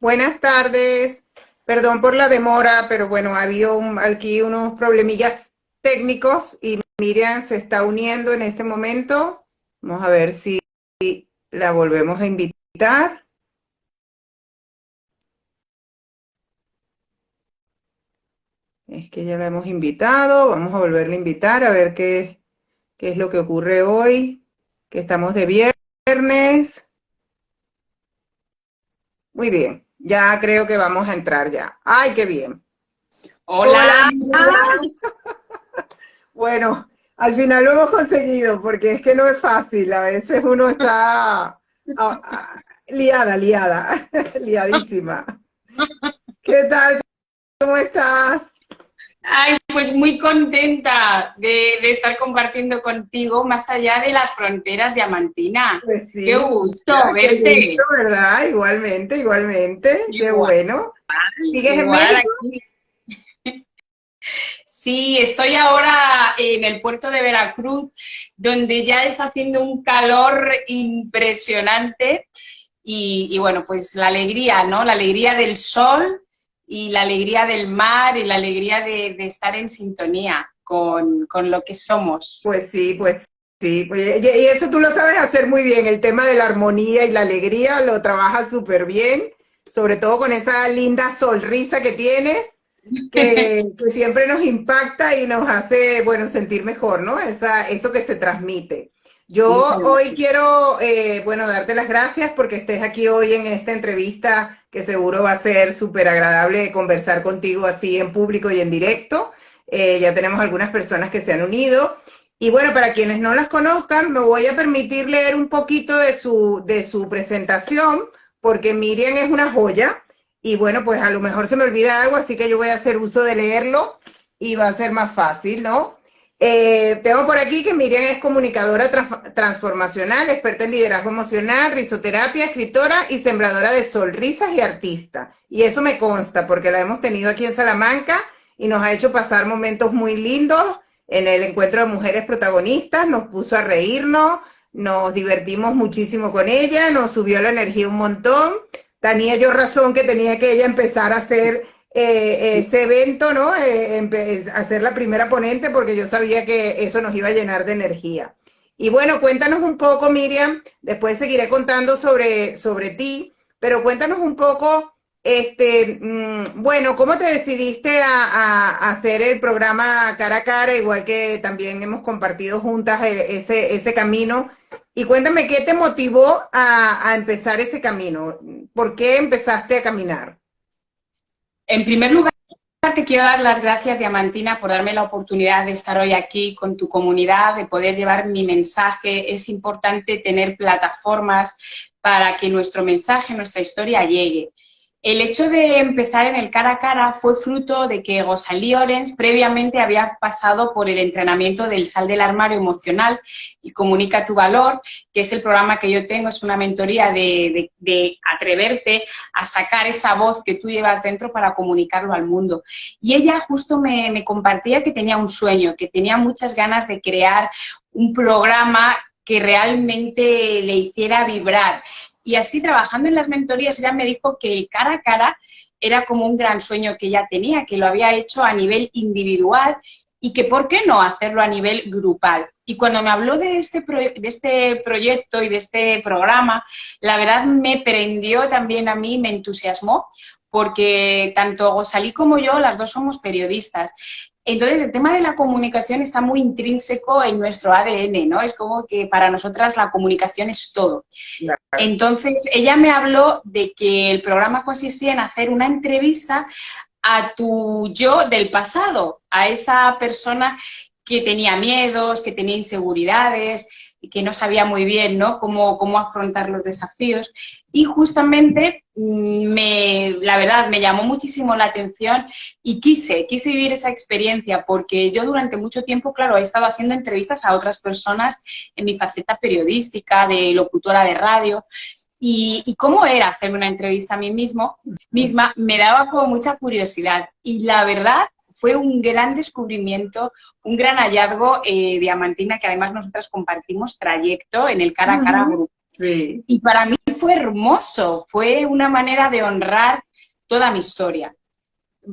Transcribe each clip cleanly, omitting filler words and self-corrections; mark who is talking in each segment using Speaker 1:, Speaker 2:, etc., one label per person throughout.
Speaker 1: Buenas tardes. Perdón por la demora, pero bueno, ha habido aquí unos problemillas técnicos y Miriam se está uniendo en este momento. Vamos a ver si la volvemos a invitar. Es que ya la hemos invitado. Vamos a volverla a invitar a ver qué es lo que ocurre hoy, que estamos de viernes. Muy bien, ya creo que vamos a entrar ya. ¡Ay, qué bien! Hola,
Speaker 2: Hola.
Speaker 1: Miriam. Bueno, al final lo hemos conseguido, porque es que no es fácil. A veces uno está liada, liadísima. ¿Qué tal? ¿Cómo estás?
Speaker 2: Ay, pues muy contenta de estar compartiendo contigo más allá de las fronteras Diamantina.
Speaker 1: Pues
Speaker 2: Qué
Speaker 1: sí,
Speaker 2: gusto
Speaker 1: mira, qué gusto,
Speaker 2: verte.
Speaker 1: ¿verdad? Igualmente, igualmente. Qué
Speaker 2: Igual,
Speaker 1: bueno. ¿Sigues en
Speaker 2: igual
Speaker 1: México?
Speaker 2: aquí. Sí, estoy ahora en el puerto de Veracruz, donde ya está haciendo un calor impresionante y bueno, pues la alegría, ¿no? La alegría del sol y la alegría del mar y la alegría de estar en sintonía con lo que somos.
Speaker 1: Pues sí, pues sí. Oye, y eso tú lo sabes hacer muy bien. El tema de la armonía y la alegría lo trabajas súper bien, sobre todo con esa linda sonrisa que tienes. Que siempre nos impacta y nos hace, bueno, sentir mejor, ¿no? Eso que se transmite. Yo
Speaker 2: Muchas
Speaker 1: hoy
Speaker 2: gracias.
Speaker 1: quiero, bueno, darte las gracias porque estés aquí hoy en esta entrevista que seguro va a ser súper agradable conversar contigo así en público y en directo. Ya tenemos algunas personas que se han unido. Y bueno, para quienes no las conozcan, me voy a permitir leer un poquito de su presentación porque Miriam es una joya. Y bueno, pues a lo mejor se me olvida algo, así que yo voy a hacer uso de leerlo y va a ser más fácil, ¿no? Tengo por aquí que Miriam es comunicadora transformacional, experta en liderazgo emocional, risoterapia, escritora y sembradora de sonrisas y artista. Y eso me consta porque la hemos tenido aquí en Salamanca y nos ha hecho pasar momentos muy lindos en el encuentro de mujeres protagonistas, nos puso a reírnos, nos divertimos muchísimo con ella, nos subió la energía un montón. Tenía yo razón que tenía que ella empezar a hacer ese evento, ¿no? A ser la primera ponente porque yo sabía que eso nos iba a llenar de energía. Y bueno, cuéntanos un poco, Miriam, después seguiré contando sobre ti, pero cuéntanos un poco, bueno, ¿cómo te decidiste a hacer el programa cara a cara, igual que también hemos compartido juntas ese camino? Y cuéntame, ¿qué te motivó a empezar ese camino? ¿Por qué empezaste a caminar?
Speaker 2: En primer lugar, te quiero dar las gracias, Diamantina, por darme la oportunidad de estar hoy aquí con tu comunidad, de poder llevar mi mensaje. Es importante tener plataformas para que nuestro mensaje, nuestra historia llegue. El hecho de empezar en el cara a cara fue fruto de que Rosalí Orens previamente había pasado por el entrenamiento del Sal del Armario Emocional y Comunica tu Valor, que es el programa que yo tengo, es una mentoría de atreverte a sacar esa voz que tú llevas dentro para comunicarlo al mundo. Y ella justo me compartía que tenía un sueño, que tenía muchas ganas de crear un programa que realmente le hiciera vibrar. Y así, trabajando en las mentorías, ella me dijo que el cara a cara era como un gran sueño que ella tenía, que lo había hecho a nivel individual y que por qué no hacerlo a nivel grupal. Y cuando me habló de este proyecto y de este programa, la verdad me prendió también a mí, me entusiasmó, porque tanto Rosalí como yo, las dos somos periodistas. Entonces, el tema de la comunicación está muy intrínseco en nuestro ADN, ¿no? Es como que para nosotras la comunicación es todo.
Speaker 1: Claro.
Speaker 2: Entonces, ella me habló de que el programa consistía en hacer una entrevista a tu yo del pasado, a esa persona que tenía miedos, que tenía inseguridades, y que no sabía muy bien, ¿no?, cómo afrontar los desafíos. Y justamente, la verdad, me llamó muchísimo la atención y quise vivir esa experiencia porque yo durante mucho tiempo, claro, he estado haciendo entrevistas a otras personas en mi faceta periodística, de locutora de radio, y cómo era hacerme una entrevista a mí misma, me daba como mucha curiosidad. Y la verdad fue un gran descubrimiento, un gran hallazgo, Diamantina, que además nosotras compartimos trayecto en el cara a cara grupo.
Speaker 1: Sí,
Speaker 2: Y para mí fue hermoso, fue una manera de honrar toda mi historia,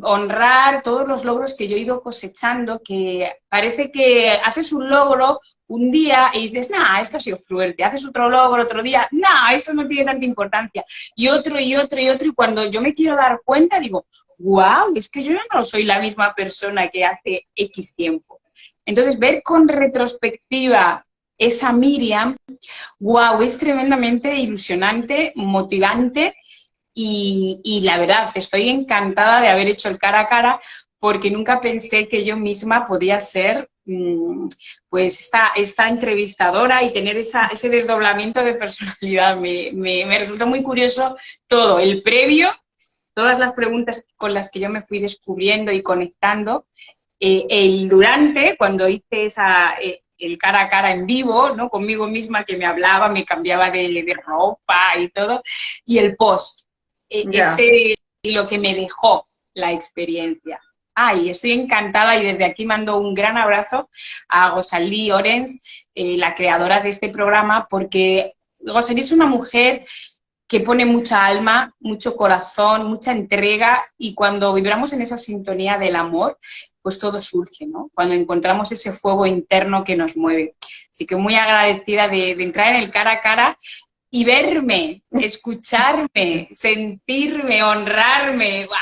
Speaker 2: honrar todos los logros que yo he ido cosechando, que parece que haces un logro un día y dices, nah, esto ha sido suerte, haces otro logro otro día, nah, eso no tiene tanta importancia, y otro, y otro, y otro, y cuando yo me quiero dar cuenta digo, wow, es que yo ya no soy la misma persona que hace X tiempo. Entonces, ver con retrospectiva esa Miriam, wow, es tremendamente ilusionante, motivante y la verdad, estoy encantada de haber hecho el cara a cara porque nunca pensé que yo misma podía ser pues esta entrevistadora y tener ese desdoblamiento de personalidad. Me resultó muy curioso todo, el previo, todas las preguntas con las que yo me fui descubriendo y conectando, el durante, cuando hice el cara a cara en vivo, ¿no? Conmigo misma que me hablaba, me cambiaba de ropa y todo, y el post,
Speaker 1: Ya.
Speaker 2: ese lo que me dejó la experiencia. Ay, estoy encantada y desde aquí mando un gran abrazo a Gosalí Orens, la creadora de este programa, porque Gosalí es una mujer que pone mucha alma, mucho corazón, mucha entrega y cuando vibramos en esa sintonía del amor, pues todo surge, ¿no? Cuando encontramos ese fuego interno que nos mueve. Así que muy agradecida de entrar en el cara a cara y verme, escucharme, sentirme, honrarme. ¡Buah!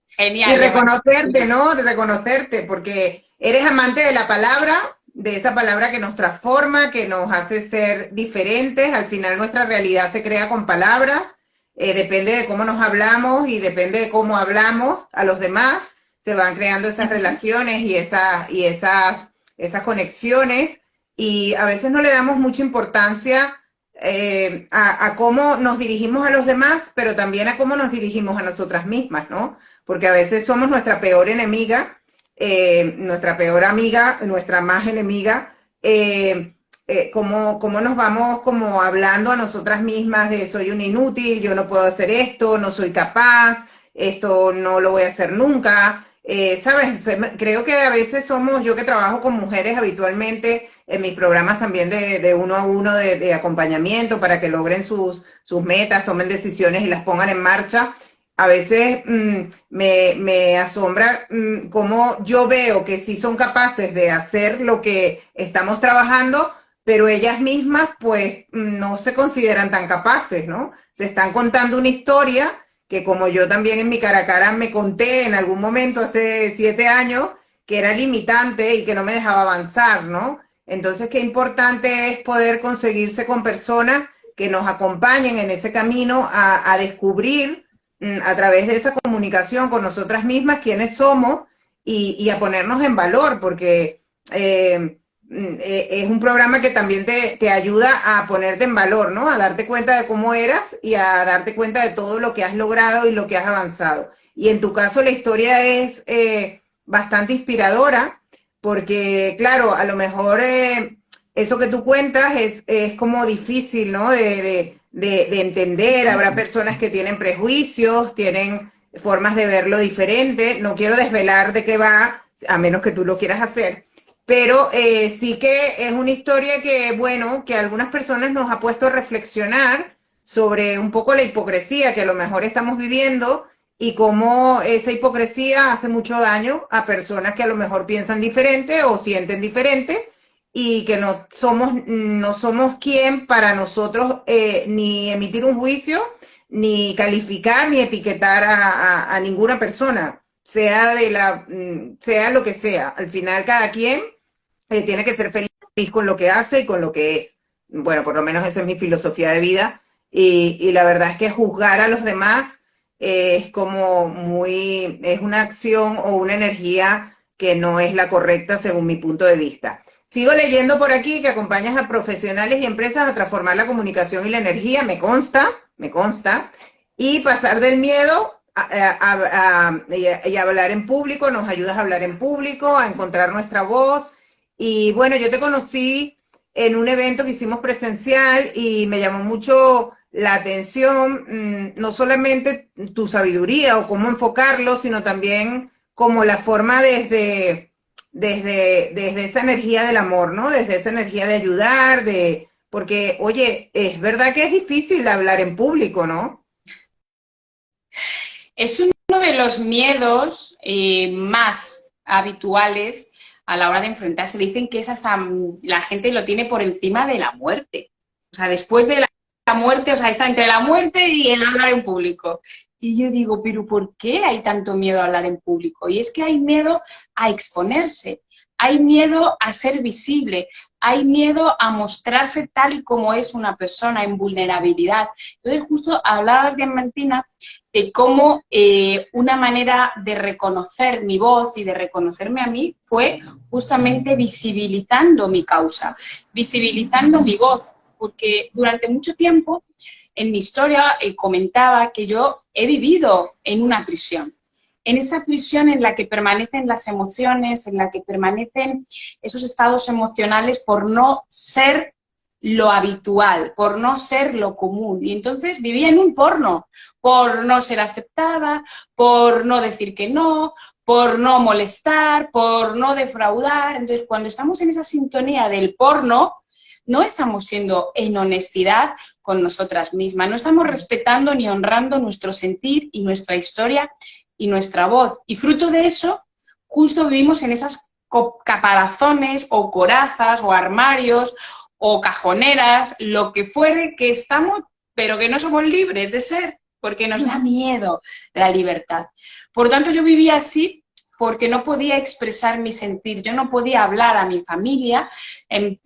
Speaker 1: Y
Speaker 2: Genial,
Speaker 1: reconocerte, ¿no? Reconocerte, porque eres amante de la palabra, de esa palabra que nos transforma, que nos hace ser diferentes. Al final nuestra realidad se crea con palabras. Depende de cómo nos hablamos y depende de cómo hablamos a los demás. Se van creando esas relaciones y esas conexiones. Y a veces no le damos mucha importancia a cómo nos dirigimos a los demás, pero también a cómo nos dirigimos a nosotras mismas, ¿no? Porque a veces somos nuestra peor enemiga, nuestra peor amiga, nuestra más enemiga, cómo nos vamos como hablando a nosotras mismas de soy un inútil, yo no puedo hacer esto, no soy capaz, esto no lo voy a hacer nunca, ¿sabes? Creo que a veces somos, yo que trabajo con mujeres habitualmente, en mis programas también de uno a uno de acompañamiento para que logren sus metas, tomen decisiones y las pongan en marcha, a veces me asombra cómo yo veo que sí son capaces de hacer lo que estamos trabajando, pero ellas mismas pues no se consideran tan capaces, ¿no? Se están contando una historia que como yo también en mi cara a cara me conté en algún momento hace 7 años, que era limitante y que no me dejaba avanzar, ¿no? Entonces, qué importante es poder conseguirse con personas que nos acompañen en ese camino a descubrir a través de esa comunicación con nosotras mismas quiénes somos y a ponernos en valor, porque es un programa que también te ayuda a ponerte en valor, ¿no? A darte cuenta de cómo eras y a darte cuenta de todo lo que has logrado y lo que has avanzado. Y en tu caso la historia es bastante inspiradora, porque claro, a lo mejor eso que tú cuentas es como difícil, ¿no? De entender, habrá personas que tienen prejuicios, tienen formas de verlo diferente, no quiero desvelar de qué va, a menos que tú lo quieras hacer, pero sí que es una historia que, bueno, que a algunas personas nos ha puesto a reflexionar sobre un poco la hipocresía que a lo mejor estamos viviendo y cómo esa hipocresía hace mucho daño a personas que a lo mejor piensan diferente o sienten diferente y que no somos quien para nosotros ni emitir un juicio, ni calificar, ni etiquetar a ninguna persona, sea lo que sea. Al final cada quien tiene que ser feliz con lo que hace y con lo que es. Bueno, por lo menos esa es mi filosofía de vida. Y la verdad es que juzgar a los demás es una acción o una energía que no es la correcta según mi punto de vista. Sigo leyendo por aquí que acompañas a profesionales y empresas a transformar la comunicación y la energía, me consta, y pasar del miedo y hablar en público, nos ayudas a hablar en público, a encontrar nuestra voz. Y bueno, yo te conocí en un evento que hicimos presencial y me llamó mucho la atención, no solamente tu sabiduría o cómo enfocarlo, sino también como la forma desde esa energía del amor, ¿no? Desde esa energía de ayudar, de Porque, oye, es verdad que es difícil hablar en público, ¿no?
Speaker 2: Es uno de los miedos más habituales a la hora de enfrentarse. Dicen que es hasta la gente lo tiene por encima de la muerte. O sea, después de la muerte, o sea, está entre la muerte y el hablar en público. Y yo digo, pero ¿por qué hay tanto miedo a hablar en público? Y es que hay miedo a exponerse, hay miedo a ser visible, hay miedo a mostrarse tal y como es una persona en vulnerabilidad. Entonces, justo hablabas, Diamantina, de cómo una manera de reconocer mi voz y de reconocerme a mí fue justamente visibilizando mi causa, visibilizando mi voz, porque durante mucho tiempo en mi historia comentaba que yo he vivido en una prisión. En esa prisión en la que permanecen las emociones, en la que permanecen esos estados emocionales por no ser lo habitual, por no ser lo común. Y entonces vivía en un porno, por no ser aceptada, por no decir que no, por no molestar, por no defraudar. Entonces, cuando estamos en esa sintonía del porno, no estamos siendo en honestidad con nosotras mismas, no estamos respetando ni honrando nuestro sentir y nuestra historia y nuestra voz. Y fruto de eso, justo vivimos en esas caparazones o corazas o armarios o cajoneras, lo que fuere que estamos, pero que no somos libres de ser, porque nos da miedo la libertad. Por tanto, yo vivía así porque no podía expresar mi sentir, yo no podía hablar a mi familia, en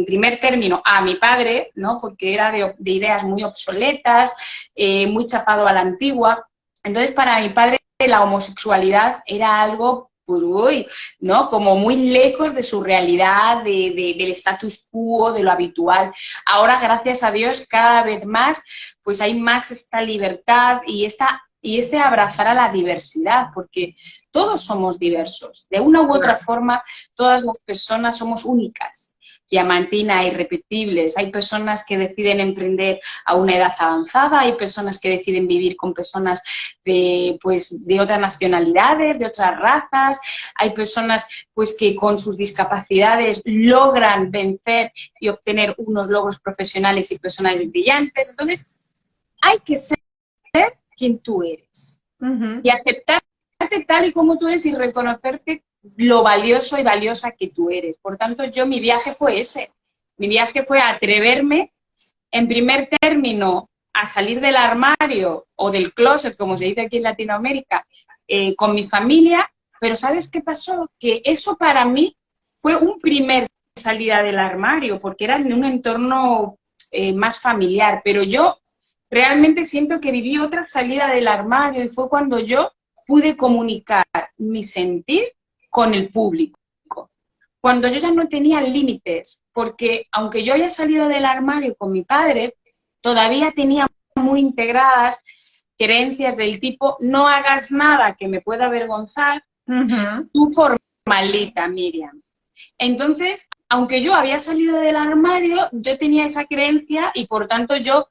Speaker 2: primer término a mi padre, ¿no? Porque era de ideas muy obsoletas, muy chapado a la antigua. Entonces, para mi padre la homosexualidad era algo, pues, uy, ¿no? Como muy lejos de su realidad, del status quo, de lo habitual. Ahora, gracias a Dios, cada vez más, pues hay más esta libertad y este abrazar a la diversidad, porque todos somos diversos. De una u otra forma, todas las personas somos únicas, diamantina, irrepetibles. Hay personas que deciden emprender a una edad avanzada, hay personas que deciden vivir con personas pues, de otras nacionalidades, de otras razas, hay personas pues, que con sus discapacidades logran vencer y obtener unos logros profesionales y personales brillantes. Entonces, hay que ser quien tú eres y aceptarte tal y como tú eres y reconocerte lo valioso y valiosa que tú eres. Por tanto, mi viaje fue ese. Mi viaje fue atreverme, en primer término, a salir del armario o del closet, como se dice aquí en Latinoamérica, con mi familia, pero ¿sabes qué pasó? Que eso para mí fue un primer salida del armario, porque era en un entorno más familiar, pero yo realmente siento que viví otra salida del armario y fue cuando yo pude comunicar mi sentir con el público. Cuando yo ya no tenía límites, porque aunque yo haya salido del armario con mi padre, todavía tenía muy integradas creencias del tipo, no hagas nada que me pueda avergonzar, tú formalita, Miriam. Entonces, aunque yo había salido del armario, yo tenía esa creencia y por tanto yo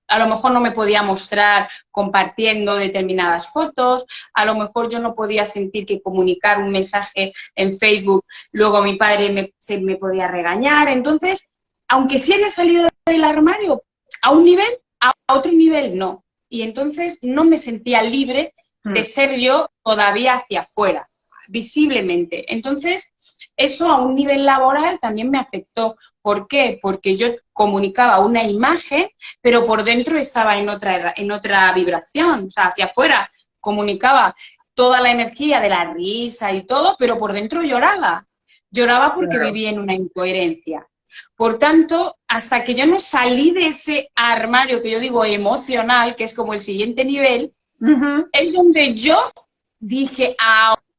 Speaker 2: a lo mejor no me podía mostrar compartiendo determinadas fotos, a lo mejor yo no podía sentir que comunicar un mensaje en Facebook, luego mi padre me podía regañar. Entonces, aunque sí había salido del armario, a un nivel, a otro nivel no. Y entonces no me sentía libre de ser yo todavía hacia afuera, visiblemente. Entonces, eso a un nivel laboral también me afectó. ¿Por qué? Porque yo comunicaba una imagen, pero por dentro estaba en otra vibración. O sea, hacia afuera comunicaba toda la energía de la risa y todo, pero por dentro lloraba. Lloraba porque vivía en una incoherencia. Por tanto, hasta que yo no salí de ese armario que yo digo emocional, que es como el siguiente nivel, es donde yo dije,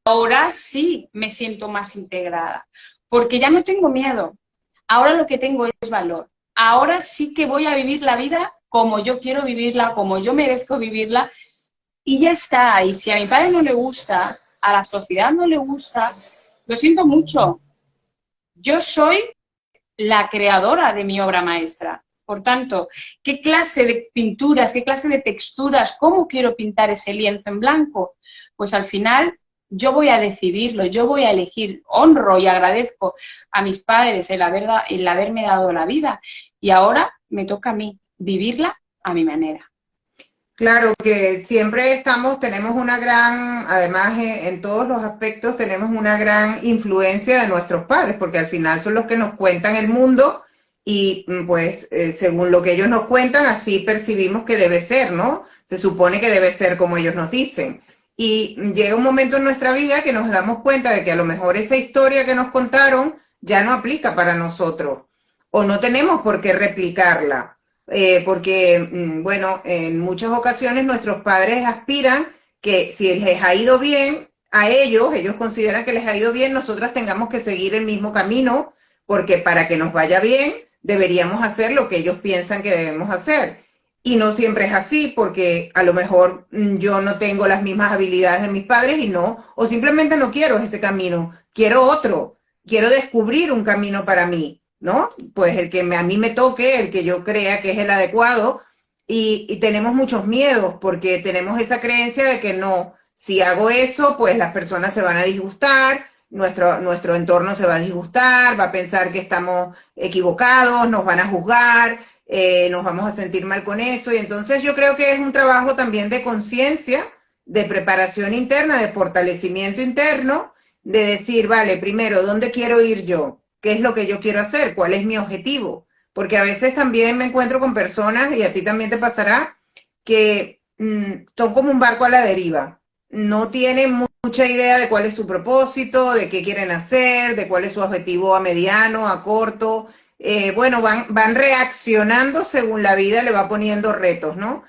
Speaker 2: ahora sí me siento más integrada, porque ya no tengo miedo. Ahora lo que tengo es valor. Ahora sí que voy a vivir la vida como yo quiero vivirla, como yo merezco vivirla, y ya está. Y si a mi padre no le gusta, a la sociedad no le gusta, lo siento mucho. Yo soy la creadora de mi obra maestra. Por tanto, ¿qué clase de pinturas, qué clase de texturas, cómo quiero pintar ese lienzo en blanco? Pues al final yo voy a decidirlo, yo voy a elegir, honro y agradezco a mis padres el haberme dado la vida y ahora me toca a mí vivirla a mi manera.
Speaker 1: Claro que siempre tenemos una gran, además en todos los aspectos tenemos una gran influencia de nuestros padres, porque al final son los que nos cuentan el mundo y pues según lo que ellos nos cuentan, así percibimos que debe ser, ¿no? Se supone que debe ser como ellos nos dicen. Y llega un momento en nuestra vida que nos damos cuenta de que a lo mejor esa historia que nos contaron ya no aplica para nosotros o no tenemos por qué replicarla. Porque, bueno, en muchas ocasiones nuestros padres aspiran que si les ha ido bien a ellos consideran que les ha ido bien, nosotras tengamos que seguir el mismo camino, porque para que nos vaya bien deberíamos hacer lo que ellos piensan que debemos hacer. Y no siempre es así, porque a lo mejor yo no tengo las mismas habilidades de mis padres y no, o simplemente no quiero ese camino, quiero otro, quiero descubrir un camino para mí. ¿No? Pues el que a mí me toque, el que yo crea que es el adecuado, y tenemos muchos miedos porque tenemos esa creencia de que no, si hago eso, pues las personas se van a disgustar, nuestro entorno se va a disgustar, va a pensar que estamos equivocados, nos van a juzgar, nos vamos a sentir mal con eso, y entonces yo creo que es un trabajo también de conciencia, de preparación interna, de fortalecimiento interno, de decir, vale, primero, ¿dónde quiero ir yo? ¿Qué es lo que yo quiero hacer? ¿Cuál es mi objetivo? Porque a veces también me encuentro con personas, y a ti también te pasará, que son como un barco a la deriva. No tienen mucha idea de cuál es su propósito, de qué quieren hacer, de cuál es su objetivo a mediano, a corto. Bueno, van reaccionando según la vida le va poniendo retos, ¿no?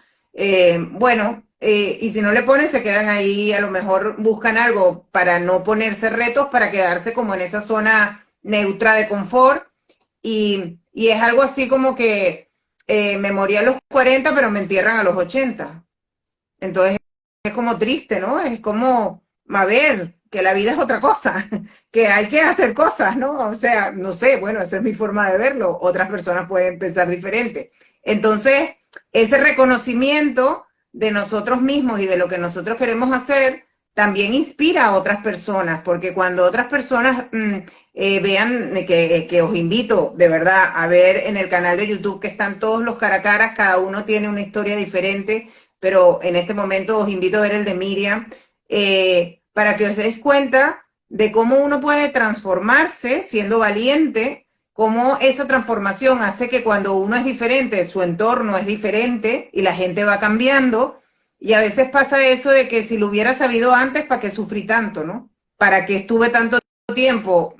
Speaker 1: Bueno, y si no le ponen, se quedan ahí, a lo mejor buscan algo para no ponerse retos, para quedarse como en esa zona neutra de confort y es algo así como que me morí a los 40 pero me entierran a los 80. Entonces es como triste, ¿no? Es como, a ver, que la vida es otra cosa, que hay que hacer cosas, ¿no? O sea, no sé, bueno, esa es mi forma de verlo, otras personas pueden pensar diferente. Entonces, ese reconocimiento de nosotros mismos y de lo que nosotros queremos hacer también inspira a otras personas, porque cuando otras personas vean que os invito de verdad a ver en el canal de YouTube que están todos los cara a caras, cada uno tiene una historia diferente, pero en este momento os invito a ver el de Miriam, para que os deis cuenta de cómo uno puede transformarse siendo valiente, cómo esa transformación hace que cuando uno es diferente, su entorno es diferente y la gente va cambiando. Y a veces pasa eso de que si lo hubiera sabido antes, ¿para qué sufrí tanto, no? ¿Para qué estuve tanto tiempo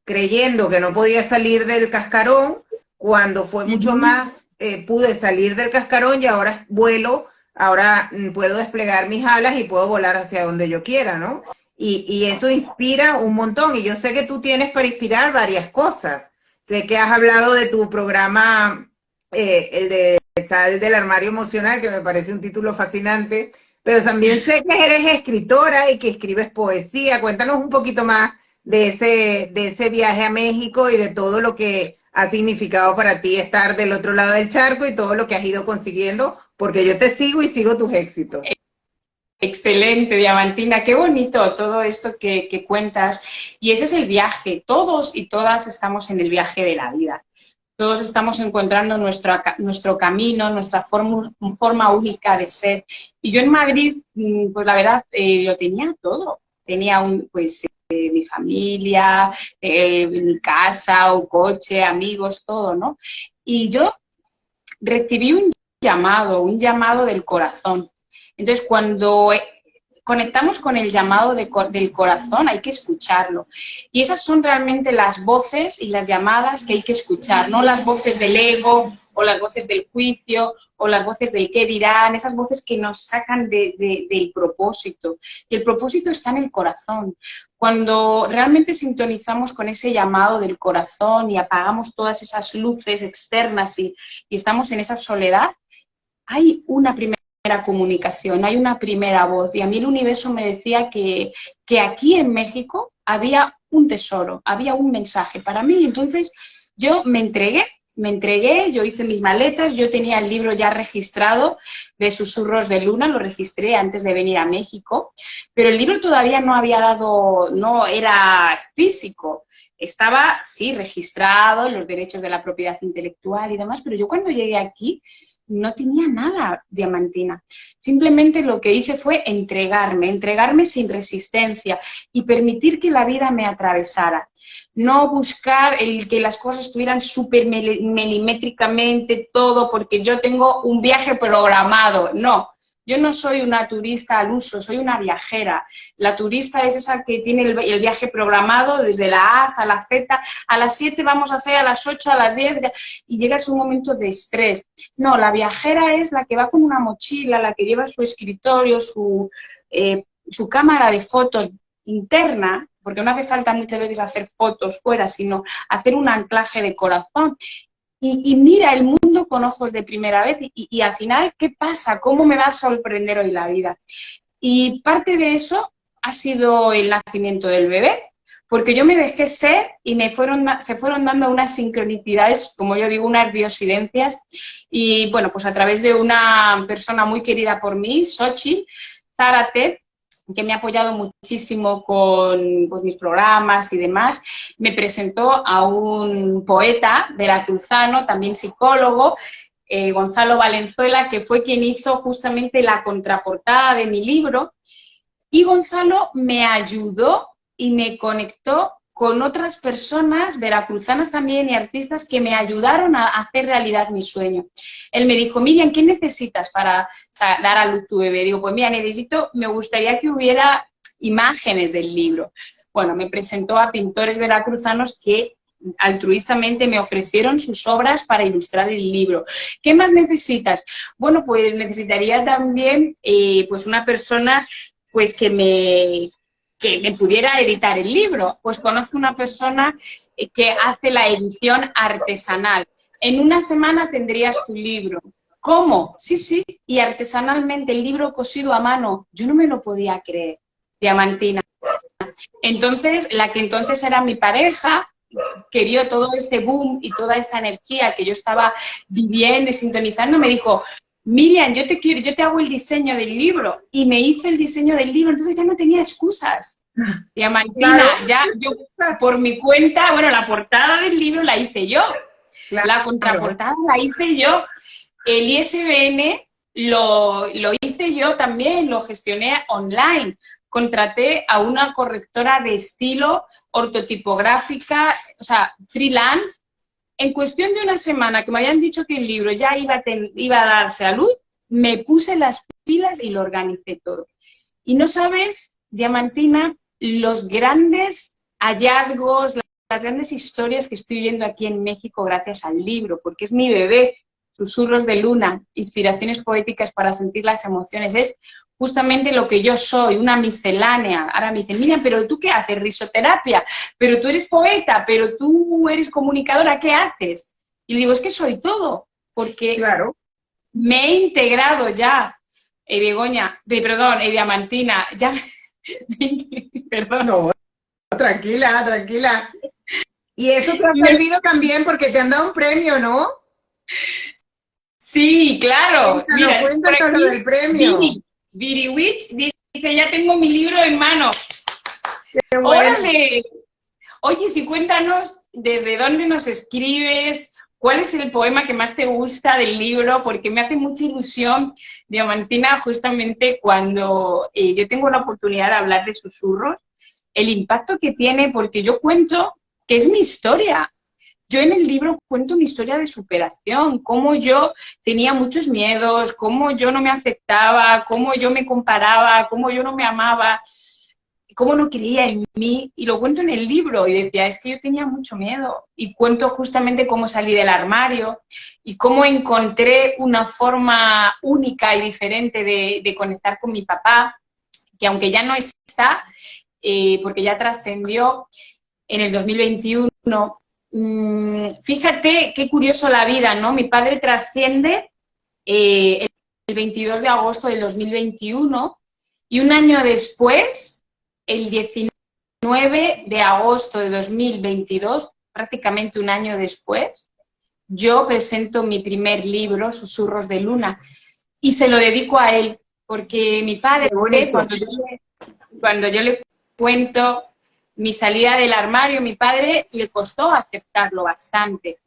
Speaker 1: creyendo que no podía salir del cascarón cuando fue mucho más, pude salir del cascarón y ahora vuelo, ahora puedo desplegar mis alas y puedo volar hacia donde yo quiera, ¿no? Y eso inspira un montón. Y yo sé que tú tienes para inspirar varias cosas. Sé que has hablado de tu programa, el de Sal del armario emocional, que me parece un título fascinante, pero también sé que eres escritora y que escribes poesía. Cuéntanos un poquito más de ese viaje a México y de todo lo que ha significado para ti estar del otro lado del charco y todo lo que has ido consiguiendo, porque yo te sigo y sigo tus éxitos.
Speaker 2: Excelente, Diamantina, qué bonito todo esto que cuentas. Y ese es el viaje, todos y todas estamos en el viaje de la vida. Todos estamos encontrando nuestro camino, nuestra forma única de ser. Y yo en Madrid, pues la verdad, lo tenía todo. Tenía mi familia, mi casa, un coche, amigos, todo, ¿no? Y yo recibí un llamado del corazón. Entonces, cuando conectamos con el llamado del corazón, hay que escucharlo. Y esas son realmente las voces y las llamadas que hay que escuchar, no las voces del ego o las voces del juicio o las voces del qué dirán, esas voces que nos sacan del propósito. Y el propósito está en el corazón. Cuando realmente sintonizamos con ese llamado del corazón y apagamos todas esas luces externas y estamos en esa soledad, hay una primera comunicación, hay una primera voz. Y a mí el universo me decía que aquí en México había un tesoro, había un mensaje para mí. Entonces yo me entregué, me entregué, yo hice mis maletas, yo tenía el libro ya registrado de Susurros de Luna, lo registré antes de venir a México, pero el libro todavía no había dado, no era físico. Estaba, sí, registrado, los derechos de la propiedad intelectual y demás, pero yo cuando llegué aquí no tenía nada, Diamantina. Simplemente lo que hice fue entregarme sin resistencia y permitir que la vida me atravesara. No buscar el que las cosas estuvieran súper milimétricamente todo, porque yo tengo un viaje programado. No, yo no soy una turista al uso, soy una viajera. La turista es esa que tiene el viaje programado desde la A hasta la Z. A las 7 vamos a hacer, a las 8, a las 10, y llegas a un momento de estrés. No, la viajera es la que va con una mochila, la que lleva su escritorio, su cámara de fotos interna, porque no hace falta muchas veces hacer fotos fuera, sino hacer un anclaje de corazón. Y mira el mundo con ojos de primera vez y al final, ¿qué pasa? ¿Cómo me va a sorprender hoy la vida? Y parte de eso ha sido el nacimiento del bebé, porque yo me dejé ser y se fueron dando unas sincronicidades, como yo digo, unas diosidencias. Y bueno, pues a través de una persona muy querida por mí, Xochitl Zárate, que me ha apoyado muchísimo con pues, mis programas y demás, me presentó a un poeta veracruzano, también psicólogo, Gonzalo Valenzuela, que fue quien hizo justamente la contraportada de mi libro, y Gonzalo me ayudó y me conectó con otras personas veracruzanas también y artistas que me ayudaron a hacer realidad mi sueño. Él me dijo, Miriam, ¿qué necesitas para dar a luz tu bebé? Digo, pues mira, me gustaría que hubiera imágenes del libro. Bueno, me presentó a pintores veracruzanos que altruistamente me ofrecieron sus obras para ilustrar el libro. ¿Qué más necesitas? Bueno, pues necesitaría también pues una persona pues que me pudiera editar el libro. Pues conozco una persona que hace la edición artesanal. En una semana tendrías tu libro. ¿Cómo? Sí, sí. Y artesanalmente, el libro cosido a mano. Yo no me lo podía creer, Diamantina. Entonces, la que entonces era mi pareja, que vio todo este boom y toda esta energía que yo estaba viviendo y sintonizando, me dijo, Miriam, yo te hago el diseño del libro. Y me hizo el diseño del libro, entonces ya no tenía excusas. Diamantina, claro. Ya yo por mi cuenta, bueno, la portada del libro la hice yo. Claro. La contraportada la hice yo. El ISBN lo hice yo también, lo gestioné online. Contraté a una correctora de estilo ortotipográfica, o sea, freelance. En cuestión de una semana que me habían dicho que el libro ya iba a darse a luz, me puse las pilas y lo organicé todo. Y no sabes, Diamantina, los grandes hallazgos, las grandes historias que estoy viendo aquí en México gracias al libro, porque es mi bebé, Susurros de Luna, inspiraciones poéticas para sentir las emociones. Es justamente lo que yo soy, una miscelánea. Ahora me dicen, Miriam, ¿pero tú qué haces? Risoterapia, pero tú eres poeta, pero tú eres comunicadora, ¿qué haces? Y le digo, es que soy todo, porque claro, me he integrado ya, Diamantina, ya, perdón.
Speaker 1: No, tranquila, tranquila. Y eso te ha servido también porque te han dado un premio, ¿no?
Speaker 2: Sí, claro.
Speaker 1: Cuéntanos lo del premio.
Speaker 2: Viri Witch dice, ya tengo mi libro en mano.
Speaker 1: Qué bueno.
Speaker 2: ¡Órale! Oye, sí, cuéntanos desde dónde nos escribes, cuál es el poema que más te gusta del libro, porque me hace mucha ilusión, Diamantina, justamente cuando yo tengo la oportunidad de hablar de susurros, el impacto que tiene, porque yo cuento que es mi historia. Yo en el libro cuento mi historia de superación, cómo yo tenía muchos miedos, cómo yo no me aceptaba, cómo yo me comparaba, cómo yo no me amaba, cómo no creía en mí. Y lo cuento en el libro y decía, es que yo tenía mucho miedo. Y cuento justamente cómo salí del armario y cómo encontré una forma única y diferente de conectar con mi papá, que aunque ya no está, porque ya trascendió en el 2021, fíjate qué curioso la vida, ¿no? Mi padre trasciende el 22 de agosto del 2021 y un año después, el 19 de agosto de 2022, prácticamente un año después, yo presento mi primer libro, Susurros de Luna, y se lo dedico a él, porque mi padre,
Speaker 1: Qué bonito.
Speaker 2: cuando yo le cuento mi salida del armario, mi padre le costó aceptarlo bastante.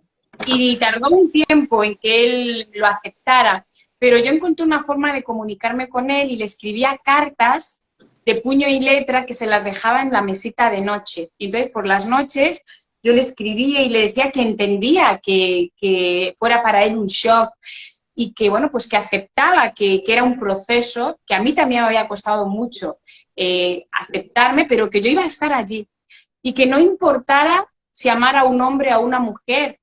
Speaker 2: Y tardó un tiempo en que él lo aceptara, pero yo encontré una forma de comunicarme con él y le escribía cartas de puño y letra que se las dejaba en la mesita de noche. Y entonces, por las noches, yo le escribía y le decía que entendía que fuera para él un shock y que, bueno, pues que aceptaba que era un proceso que a mí también me había costado mucho aceptarme, pero que yo iba a estar allí y que no importara si amara a un hombre o a una mujer,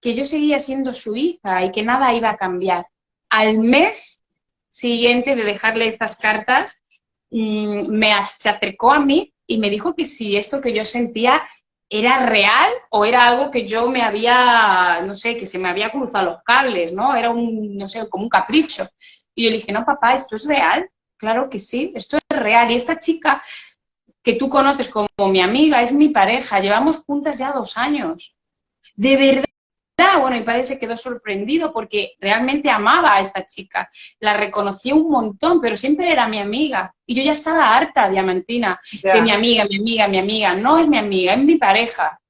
Speaker 2: que yo seguía siendo su hija y que nada iba a cambiar. Al mes siguiente de dejarle estas cartas, se acercó a mí y me dijo que si esto que yo sentía era real o era algo que yo me había, no sé, que se me había cruzado los cables, ¿no? Era un, no sé, como un capricho. Y yo le dije, no, papá, ¿esto es real? Claro que sí, esto es real. Y esta chica que tú conoces como mi amiga es mi pareja, llevamos juntas ya 2 años. De verdad. Bueno, mi padre se quedó sorprendido porque realmente amaba a esta chica, la reconocía un montón, pero siempre era mi amiga. Y yo ya estaba harta, Diamantina, de mi
Speaker 1: Ya.
Speaker 2: amiga, mi amiga, mi amiga. No es mi amiga, es mi pareja.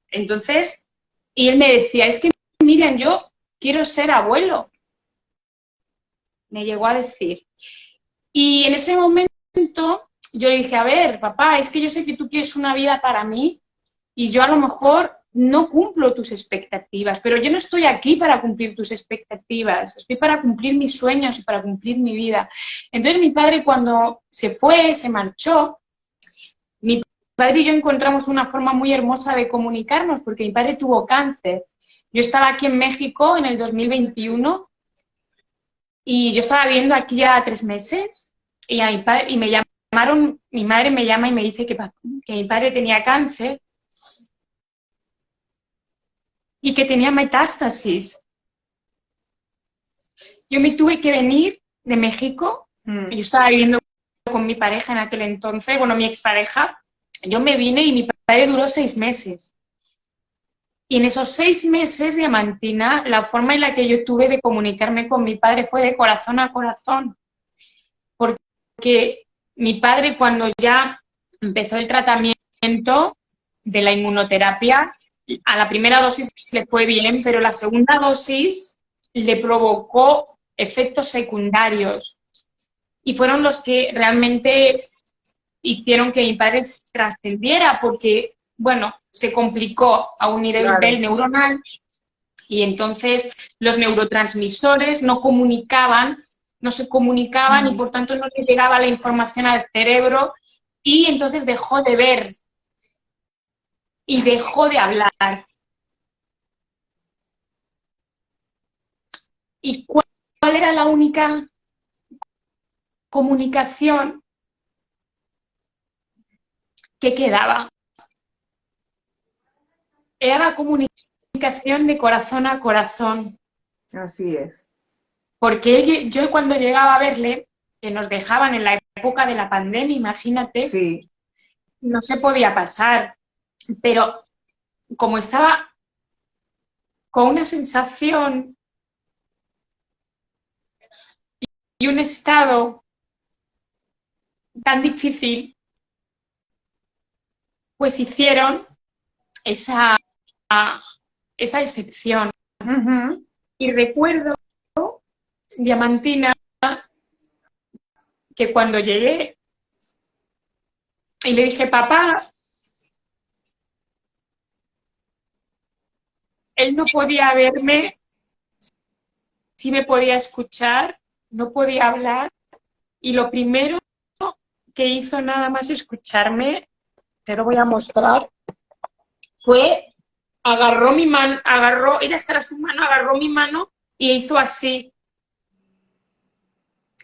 Speaker 2: Entonces, y él me decía, es que Miriam, yo quiero ser abuelo. Me llegó a decir. Y en ese momento yo le dije, a ver, papá, es que yo sé que tú quieres una vida para mí y yo a lo mejor no cumplo tus expectativas, pero yo no estoy aquí para cumplir tus expectativas, estoy para cumplir mis sueños y para cumplir mi vida. Entonces mi padre cuando se fue, se marchó, mi padre y yo encontramos una forma muy hermosa de comunicarnos porque mi padre tuvo cáncer. Yo estaba aquí en México en el 2021 y yo estaba viviendo aquí ya 3 meses y, a mi, padre, y me llamaron, mi madre me llama y me dice que mi padre tenía cáncer y que tenía metástasis. Yo me tuve que venir de México, yo estaba viviendo con mi pareja en aquel entonces, bueno, mi expareja, yo me vine y mi padre duró 6 meses. Y en esos 6 meses, Diamantina, la forma en la que yo tuve de comunicarme con mi padre fue de corazón a corazón. Porque mi padre, cuando ya empezó el tratamiento de la inmunoterapia, a la primera dosis le fue bien, pero la segunda dosis le provocó efectos secundarios y fueron los que realmente hicieron que mi padre trascendiera porque, bueno, se complicó a un nivel
Speaker 1: Claro.
Speaker 2: neuronal y entonces los neurotransmisores no se comunicaban y por tanto no le llegaba la información al cerebro y entonces dejó de ver y dejó de hablar. ¿Y cuál era la única comunicación que quedaba? Era la comunicación de corazón a corazón.
Speaker 1: Así es.
Speaker 2: Porque yo cuando llegaba a verle, que nos dejaban en la época de la pandemia, imagínate,
Speaker 1: Sí.
Speaker 2: no se podía pasar. Pero como estaba con una sensación y un estado tan difícil, pues hicieron esa, esa excepción. Y recuerdo, Diamantina, que cuando llegué y le dije, papá, él no podía verme, sí me podía escuchar, no podía hablar, y lo primero que hizo nada más escucharme, te lo voy a mostrar, fue agarró mi mano, ella hasta su mano, agarró mi mano y hizo así.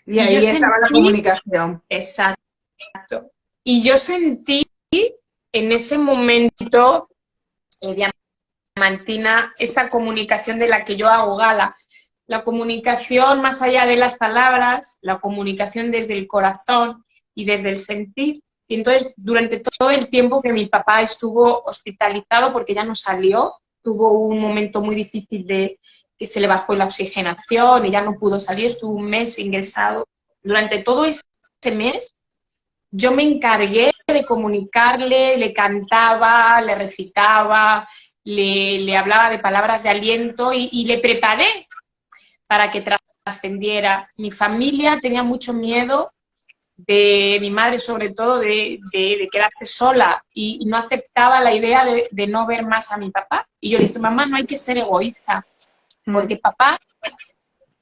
Speaker 1: Y
Speaker 2: Y yo
Speaker 1: ahí estaba la
Speaker 2: sentí,
Speaker 1: comunicación.
Speaker 2: exacto, y yo sentí en ese momento, Diamantina, esa comunicación de la que yo hago gala, la comunicación más allá de las palabras, la comunicación desde el corazón y desde el sentir. Y entonces, durante todo el tiempo que mi papá estuvo hospitalizado, porque ya no salió, tuvo un momento muy difícil de que se le bajó la oxigenación y ya no pudo salir, estuvo un mes ingresado. Durante todo ese mes yo me encargué de comunicarle, le cantaba, le recitaba, le hablaba de palabras de aliento y le preparé para que trascendiera. Mi familia tenía mucho miedo, de mi madre sobre todo, de quedarse sola y no aceptaba la idea de no ver más a mi papá. Y yo le dije, mamá, no hay que ser egoísta, porque papá,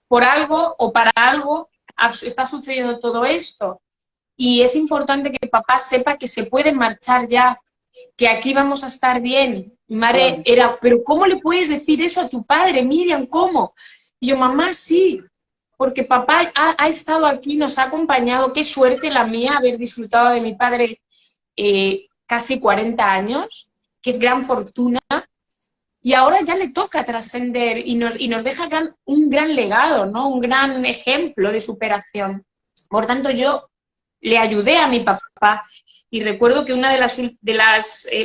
Speaker 2: por algo o para algo, está sucediendo todo esto. Y es importante que papá sepa que se puede marchar ya, que aquí vamos a estar bien. Mi madre era, pero ¿cómo le puedes decir eso a tu padre, Miriam? ¿Cómo? Y yo, mamá, sí, porque papá ha estado aquí, nos ha acompañado. Qué suerte la mía haber disfrutado de mi padre casi 40 años, qué gran fortuna. Y ahora ya le toca trascender y nos deja un gran legado, ¿no? Un gran ejemplo de superación. Por tanto, yo le ayudé a mi papá y recuerdo que una de las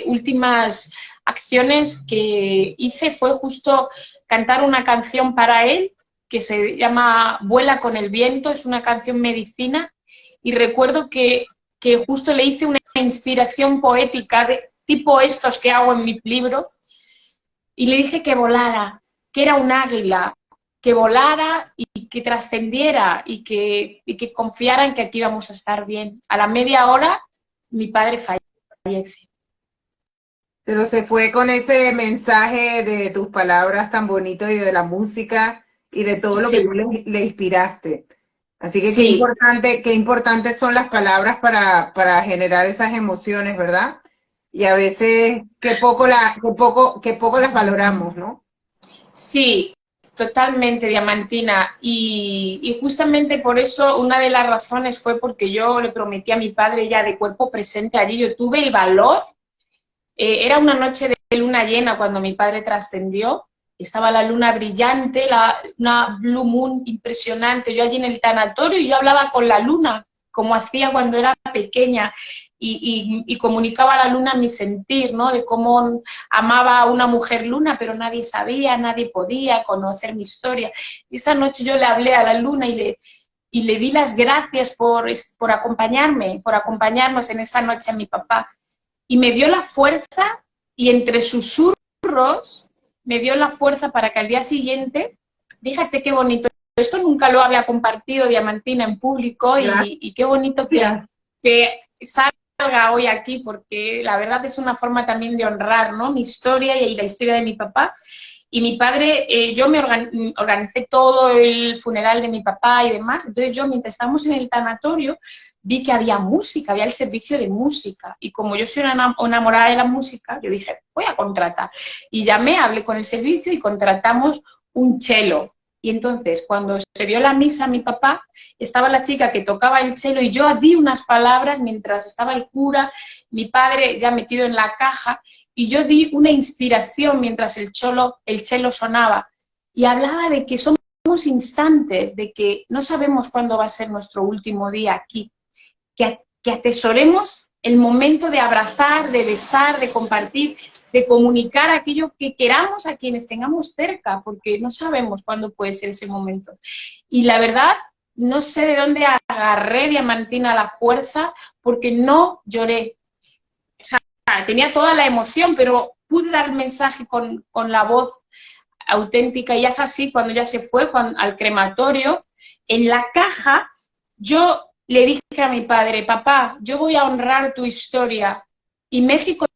Speaker 2: últimas acciones que hice fue justo cantar una canción para él que se llama Vuela con el viento, es una canción medicina, y recuerdo que justo le hice una inspiración poética de tipo estos que hago en mi libro y le dije que volara, que era un águila, que volara y que trascendiera y que confiara en que aquí vamos a estar bien. A la media hora, mi padre fallece.
Speaker 1: Pero se fue con ese mensaje de tus palabras tan bonitos y de la música y de todo lo que tú le inspiraste. Así que qué importantes son las palabras para generar esas emociones, ¿verdad? Y a veces qué poco las valoramos, ¿no?
Speaker 2: Sí, totalmente, Diamantina. Y justamente por eso una de las razones fue porque yo le prometí a mi padre ya de cuerpo presente allí. Yo tuve el valor. Era una noche de luna llena cuando mi padre trascendió. Estaba la luna brillante, una blue moon impresionante. Yo allí en el tanatorio y yo hablaba con la luna, como hacía cuando era pequeña. Y comunicaba a la luna mi sentir, ¿no? De cómo amaba a una mujer luna, pero nadie sabía, nadie podía conocer mi historia. Y esa noche yo le hablé a la luna y le di las gracias por acompañarme, por acompañarnos en esa noche a mi papá. Y me dio la fuerza, y entre susurros, me dio la fuerza para que al día siguiente, fíjate qué bonito, esto nunca lo había compartido, Diamantina, en público, y qué bonito que salga hoy aquí, porque la verdad es una forma también de honrar, ¿no? Mi historia y la historia de mi papá. Y mi padre, yo me organicé todo el funeral de mi papá y demás. Entonces yo, mientras estábamos en el tanatorio, vi que había música, había el servicio de música. Y como yo soy una enamorada de la música, yo dije, voy a contratar. Y llamé, hablé con el servicio y contratamos un cello. Y entonces, cuando se vio la misa, mi papá, estaba la chica que tocaba el cello y yo di unas palabras mientras estaba el cura, mi padre ya metido en la caja, y yo di una inspiración mientras el cello sonaba. Y hablaba de que somos instantes, de que no sabemos cuándo va a ser nuestro último día aquí, que atesoremos el momento de abrazar, de besar, de compartir, de comunicar aquello que queramos a quienes tengamos cerca, porque no sabemos cuándo puede ser ese momento. Y la verdad, no sé de dónde agarré, Diamantina, la fuerza, porque no lloré. O sea, tenía toda la emoción, pero pude dar el mensaje con la voz auténtica, y ya es así, cuando ya se fue al crematorio, en la caja, yo le dije a mi padre, papá, yo voy a honrar tu historia y México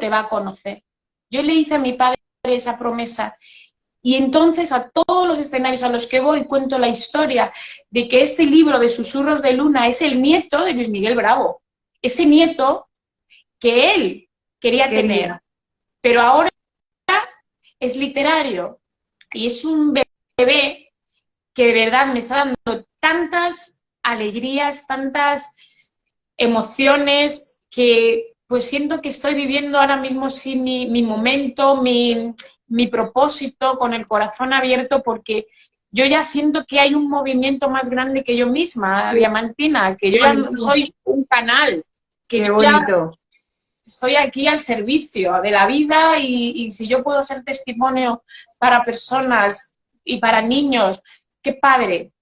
Speaker 2: te va a conocer. Yo le hice a mi padre esa promesa, y entonces a todos los escenarios a los que voy cuento la historia de que este libro de Susurros de Luna es el nieto de Luis Miguel Bravo, ese nieto que él quería tener, pero ahora es literario y es un bebé que de verdad me está dando tantas alegrías, tantas emociones, que pues siento que estoy viviendo ahora mismo sí mi momento, mi propósito, con el corazón abierto, porque yo ya siento que hay un movimiento más grande que yo misma, Diamantina, que yo ya soy un canal.
Speaker 1: Qué bonito.
Speaker 2: estoy aquí al servicio de la vida y si yo puedo ser testimonio para personas y para niños, qué padre,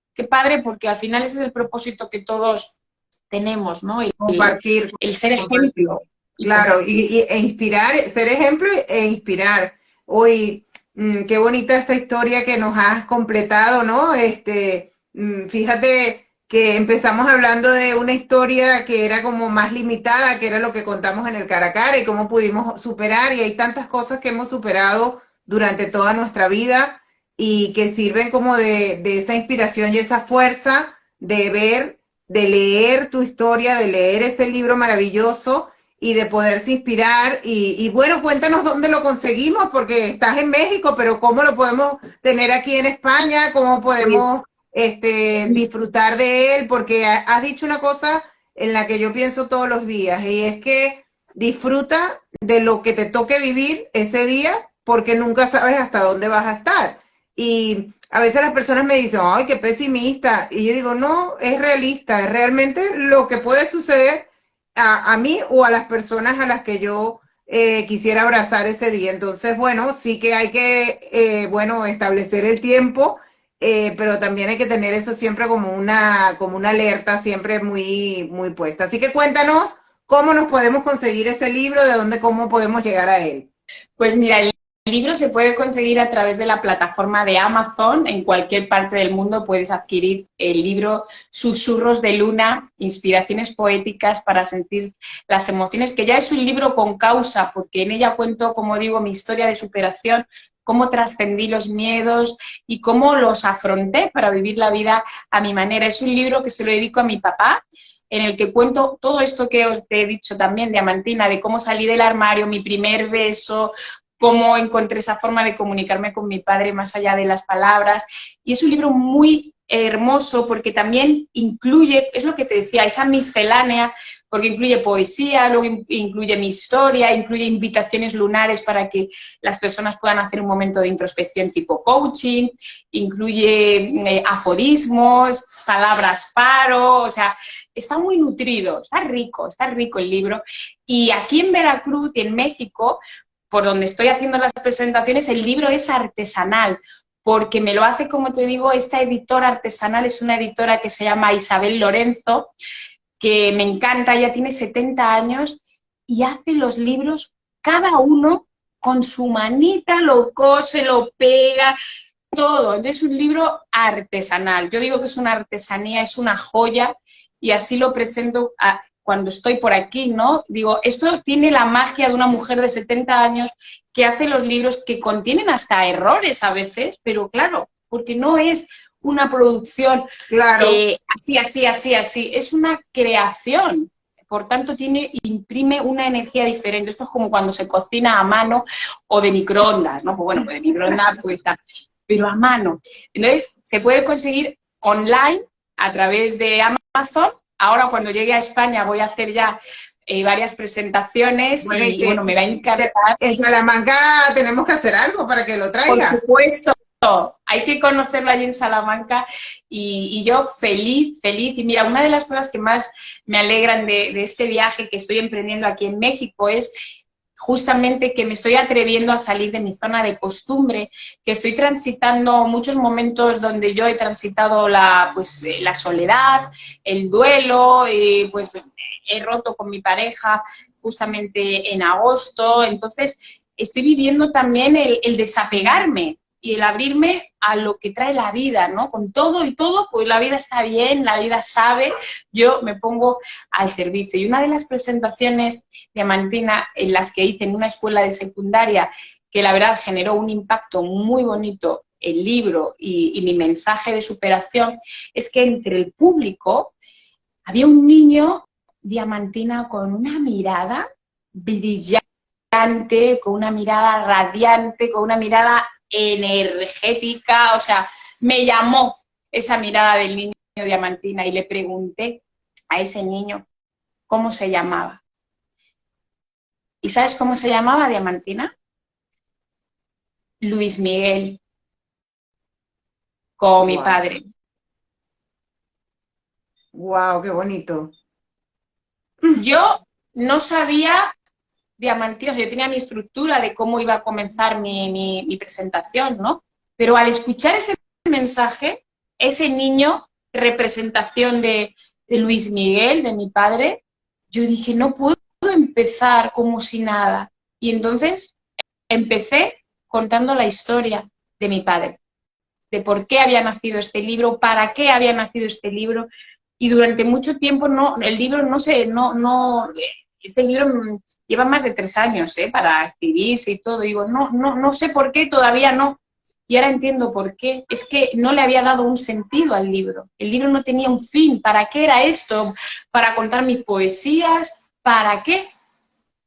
Speaker 2: porque al final ese es el propósito que todos tenemos, ¿no?
Speaker 1: Compartir,
Speaker 2: El ser
Speaker 1: compartir.
Speaker 2: ejemplo y
Speaker 1: Claro,
Speaker 2: compartir.
Speaker 1: e inspirar, ser ejemplo e inspirar. Hoy, qué bonita esta historia que nos has completado, ¿no? Fíjate que empezamos hablando de una historia que era como más limitada, que era lo que contamos en el cara a cara y cómo pudimos superar, y hay tantas cosas que hemos superado durante toda nuestra vida y que sirven como de esa inspiración y esa fuerza de ver, de leer tu historia, de leer ese libro maravilloso y de poderse inspirar. Bueno, cuéntanos dónde lo conseguimos, porque estás en México, pero cómo lo podemos tener aquí en España, cómo podemos
Speaker 2: Pues
Speaker 1: disfrutar de él, porque has dicho una cosa en la que yo pienso todos los días, y es que disfruta de lo que te toque vivir ese día, porque nunca sabes hasta dónde vas a estar. Y a veces las personas me dicen, ay, qué pesimista. Y yo digo, no, es realista, es realmente lo que puede suceder a mí o a las personas a las que yo quisiera abrazar ese día. Entonces, bueno, sí que hay que, bueno, establecer el tiempo, pero también hay que tener eso siempre como una alerta, siempre muy, muy puesta. Así que cuéntanos cómo nos podemos conseguir ese libro, de dónde, cómo podemos llegar a él.
Speaker 2: Pues mira, el libro se puede conseguir a través de la plataforma de Amazon. En cualquier parte del mundo puedes adquirir el libro Susurros de Luna, Inspiraciones Poéticas para sentir las emociones, que ya es un libro con causa, porque en ella cuento, como digo, mi historia de superación, cómo trascendí los miedos y cómo los afronté para vivir la vida a mi manera. Es un libro que se lo dedico a mi papá, en el que cuento todo esto que os he dicho también, Diamantina, de cómo salí del armario, mi primer beso, cómo encontré esa forma de comunicarme con mi padre más allá de las palabras. Y es un libro muy hermoso porque también incluye, es lo que te decía, esa miscelánea, porque incluye poesía, luego incluye mi historia, incluye invitaciones lunares para que las personas puedan hacer un momento de introspección tipo coaching, incluye aforismos, palabras faro, o sea, está muy nutrido, está rico el libro. Y aquí en Veracruz y en México, por donde estoy haciendo las presentaciones, el libro es artesanal, porque me lo hace, como te digo, esta editora artesanal, es una editora que se llama Isabel Lorenzo, que me encanta, ella tiene 70 años y hace los libros cada uno con su manita, lo cose, lo pega, todo. Entonces es un libro artesanal. Yo digo que es una artesanía, es una joya y así lo presento cuando estoy por aquí, ¿no? Digo, esto tiene la magia de una mujer de 70 años que hace los libros que contienen hasta errores a veces, pero claro, porque no es una producción
Speaker 1: Claro,
Speaker 2: así, es una creación. Por tanto, imprime una energía diferente. Esto es como cuando se cocina a mano o de microondas, ¿no? Pues bueno, pues de microondas pues está, pero a mano. Entonces, se puede conseguir online a través de Amazon. Ahora, cuando llegue a España, voy a hacer ya varias presentaciones
Speaker 1: bueno,
Speaker 2: bueno, me va a encantar.
Speaker 1: en Salamanca tenemos que hacer algo para que lo
Speaker 2: Por
Speaker 1: traigas.
Speaker 2: supuesto, hay que conocerlo allí en Salamanca y yo feliz, feliz. Y mira, una de las cosas que más me alegran de este viaje que estoy emprendiendo aquí en México es justamente que me estoy atreviendo a salir de mi zona de costumbre, que estoy transitando muchos momentos donde yo he transitado la soledad, el duelo, pues he roto con mi pareja justamente en agosto, entonces estoy viviendo también el desapegarme y el abrirme a lo que trae la vida, ¿no? Con todo y todo, pues la vida está bien, la vida sabe, yo me pongo al servicio. Y una de las presentaciones diamantina en las que hice en una escuela de secundaria, que la verdad generó un impacto muy bonito el libro y mi mensaje de superación, es que entre el público había un niño diamantina con una mirada brillante, con una mirada radiante, con una mirada energética, o sea, me llamó esa mirada del niño diamantina y le pregunté a ese niño cómo se llamaba. ¿Y sabes cómo se llamaba Diamantina? Luis Miguel, como mi
Speaker 1: Wow,
Speaker 2: padre.
Speaker 1: wow, qué bonito.
Speaker 2: Yo no sabía Diamantina, o sea, yo tenía mi estructura de cómo iba a comenzar mi presentación, ¿no? Pero al escuchar ese mensaje, ese niño, representación de Luis Miguel, de mi padre, yo dije, no puedo empezar como si nada. Y entonces empecé contando la historia de mi padre, de por qué había nacido este libro, para qué había nacido este libro, y durante mucho tiempo el libro este libro lleva más de 3 años, para escribirse y todo, digo, no sé por qué todavía no, y ahora entiendo por qué, es que no le había dado un sentido al libro, el libro no tenía un fin, ¿para qué era esto? ¿Para contar mis poesías? ¿Para qué?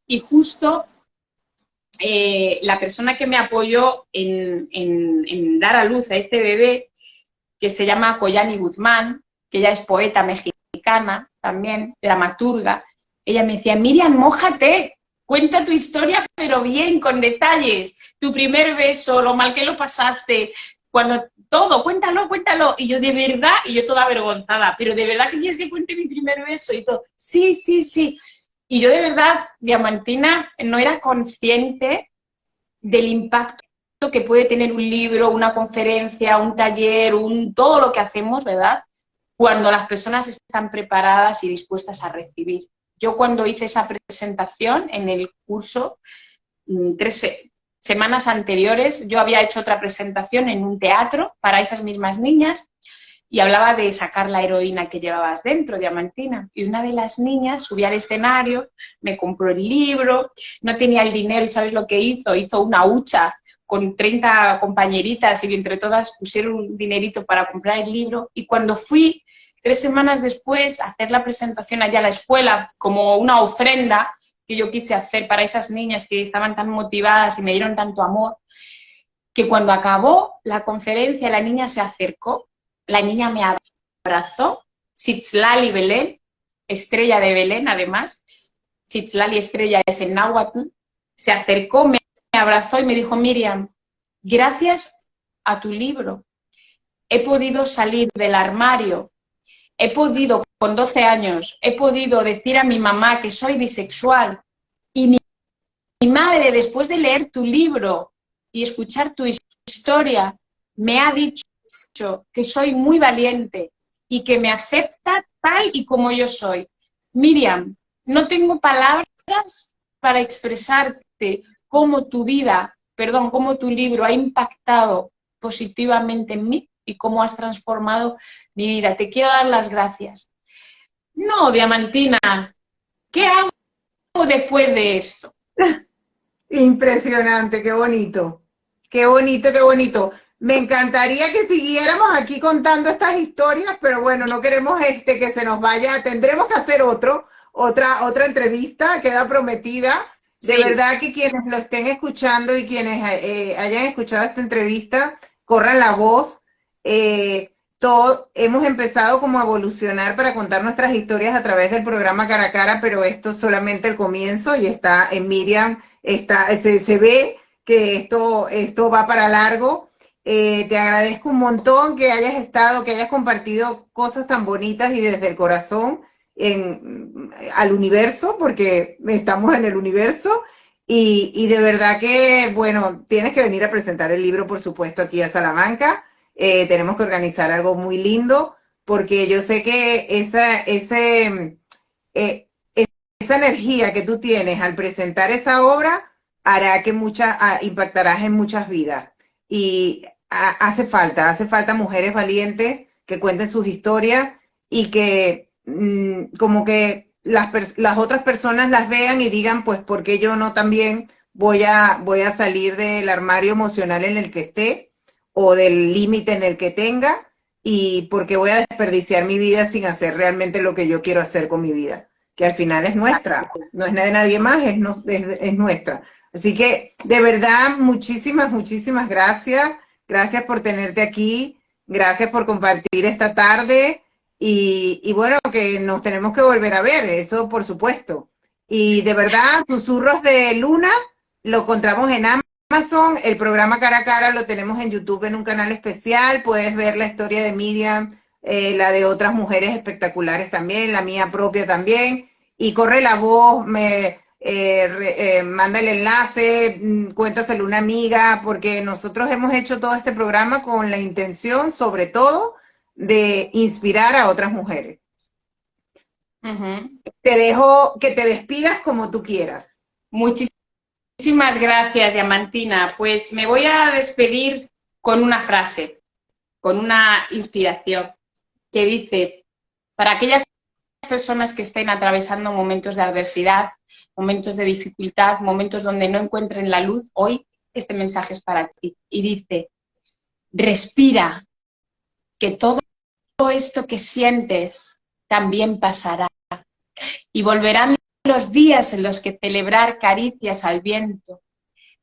Speaker 2: Y justo la persona que me apoyó en dar a luz a este bebé, que se llama Koyani Guzmán, que ella es poeta mexicana también, dramaturga, ella me decía, Miriam, mójate, cuenta tu historia, pero bien, con detalles, tu primer beso, lo mal que lo pasaste, cuando todo, cuéntalo, cuéntalo. Y yo, de verdad, y yo toda avergonzada, pero de verdad que quieres que cuente mi primer beso y todo. Sí, sí, sí. Y yo de verdad, Diamantina, no era consciente del impacto que puede tener un libro, una conferencia, un taller, todo lo que hacemos, ¿verdad? Cuando las personas están preparadas y dispuestas a recibir. Yo cuando hice esa presentación en el curso, 3 semanas anteriores, yo había hecho otra presentación en un teatro para esas mismas niñas y hablaba de sacar la heroína que llevabas dentro, Diamantina. Y una de las niñas subió al escenario, me compró el libro, no tenía el dinero y ¿sabes lo que hizo? Hizo una hucha con 30 compañeritas y entre todas pusieron un dinerito para comprar el libro. Y cuando fui 3 semanas después a hacer la presentación allá a la escuela como una ofrenda que yo quise hacer para esas niñas que estaban tan motivadas y me dieron tanto amor, que cuando acabó la conferencia la niña se acercó, la niña me abrazó, Citlali Belén, estrella de Belén además, Citlali estrella es en náhuatl, se acercó, me abrazó y me dijo, Miriam, gracias a tu libro he podido salir del armario, he podido, con 12 años, he podido decir a mi mamá que soy bisexual y mi madre, después de leer tu libro y escuchar tu historia, me ha dicho que soy muy valiente y que me acepta tal y como yo soy. Miriam, no tengo palabras para expresarte cómo tu vida, perdón, cómo tu libro ha impactado positivamente en mí y cómo has transformado mi vida. Te quiero dar las gracias. No, Diamantina, ¿qué hago después de esto?
Speaker 1: Impresionante, qué bonito. Qué bonito, qué bonito. Me encantaría que siguiéramos aquí contando estas historias, pero bueno, no queremos que se nos vaya. Tendremos que hacer otra entrevista, queda prometida. De
Speaker 2: Sí.
Speaker 1: verdad que quienes lo estén escuchando y quienes hayan escuchado esta entrevista, corran la voz. Hemos empezado como a evolucionar para contar nuestras historias a través del programa Cara a Cara, pero esto es solamente el comienzo y está en Miriam, se ve que esto va para largo. Te agradezco un montón que hayas estado, que hayas compartido cosas tan bonitas y desde el corazón al universo, porque estamos en el universo. Y de verdad que, bueno, tienes que venir a presentar el libro, por supuesto, aquí a Salamanca. Tenemos que organizar algo muy lindo, porque yo sé que esa energía que tú tienes al presentar esa obra hará que impactarás en muchas vidas. Y hace falta mujeres valientes que cuenten sus historias y que como que las otras personas las vean y digan, pues, ¿por qué yo no también voy a salir del armario emocional en el que esté o del límite en el que tenga? ¿Y por qué voy a desperdiciar mi vida sin hacer realmente lo que yo quiero hacer con mi vida? Que al final es nuestra, no es de nadie más, es nuestra. Así que, de verdad, muchísimas gracias. Gracias por tenerte aquí, gracias por compartir esta tarde y bueno, que nos tenemos que volver a ver, eso por supuesto. Y de verdad, Susurros de Luna lo encontramos en Amazon, el programa Cara a Cara lo tenemos en YouTube en un canal especial, puedes ver la historia de Miriam, la de otras mujeres espectaculares también, la mía propia también, y corre la voz, manda el enlace, cuéntaselo a una amiga, porque nosotros hemos hecho todo este programa con la intención, sobre todo, de inspirar a otras mujeres. Te dejo que te despidas como tú quieras.
Speaker 2: Muchísimas gracias, Diamantina. Pues me voy a despedir con una frase, con una inspiración, que dice, para aquellas personas que estén atravesando momentos de adversidad, momentos de dificultad, momentos donde no encuentren la luz, hoy este mensaje es para ti. Y dice, respira, que todo esto que sientes también pasará. Y volverán los días en los que celebrar caricias al viento.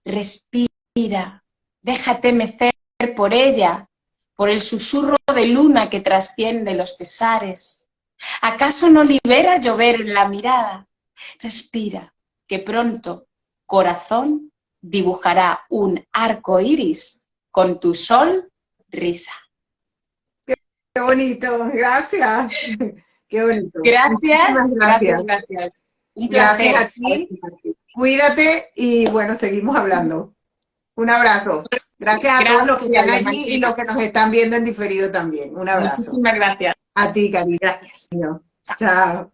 Speaker 2: Respira, déjate mecer por ella, por el susurro de luna que trasciende los pesares. ¿Acaso no libera llover en la mirada? Respira, que pronto, corazón, dibujará un arco iris con tu sol risa.
Speaker 1: Qué bonito, gracias. Qué bonito.
Speaker 2: Gracias,
Speaker 1: Gracias.
Speaker 2: gracias. Un placer.
Speaker 1: Gracias a ti. Cuídate y bueno, seguimos hablando. Un abrazo. Gracias a todos los que están allí y los que nos están viendo en diferido también. Un abrazo.
Speaker 2: Muchísimas gracias.
Speaker 1: A ti, cariño.
Speaker 2: Gracias.
Speaker 1: Chao.